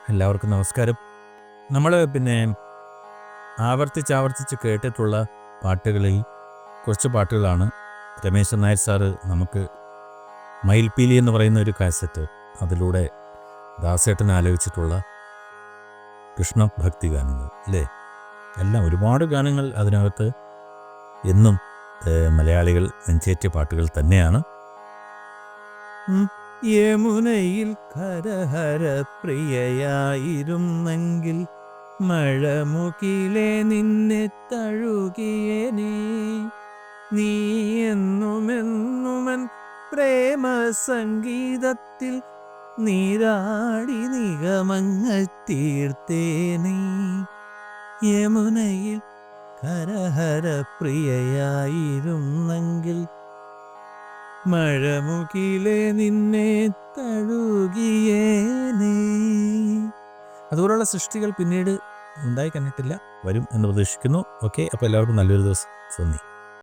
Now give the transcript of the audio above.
എല്ലാവർക്കും നമസ്കാരം. നമ്മൾ ആവർത്തിച്ച് കേട്ടിട്ടുള്ള പാട്ടുകളിൽ കുറച്ച് പാട്ടുകളാണ് രമേശൻ നായർ സാറ് നമുക്ക് മയിൽപ്പീലി എന്ന് പറയുന്ന ഒരു കാസറ്റ്, അതിലൂടെ ദാസേട്ടൻ ആലോചിച്ചിട്ടുള്ള കൃഷ്ണഭക്തി ഗാനങ്ങൾ അല്ലേ. എല്ലാം ഒരുപാട് ഗാനങ്ങൾ അതിനകത്ത് എന്നും മലയാളികൾ നെഞ്ചേറ്റിയ പാട്ടുകൾ തന്നെയാണ്. യമുനയിൽ കരഹര പ്രിയയായിരുന്നെങ്കിൽ മഴമുകിലെ നിന്നെ തഴുകിയനേ, നീ എന്നുമെന്നുമൻ പ്രേമ സംഗീതത്തിൽ നീരാടി നിഗമങ്ങൾ തീർത്തേനേ. യമുനയിൽ കരഹര പ്രിയയായിരുന്നെങ്കിൽ മഴമുകിലെ നിന്നെ തഴുകിയേനേ. അതുപോലുള്ള സൃഷ്ടികൾ പിന്നീട് ഉണ്ടായി കണ്ടിട്ടില്ല, വരും എന്ന് പ്രതീക്ഷിക്കുന്നു. ഓക്കെ, അപ്പോൾ എല്ലാവർക്കും നല്ലൊരു ദിവസം. നന്ദി.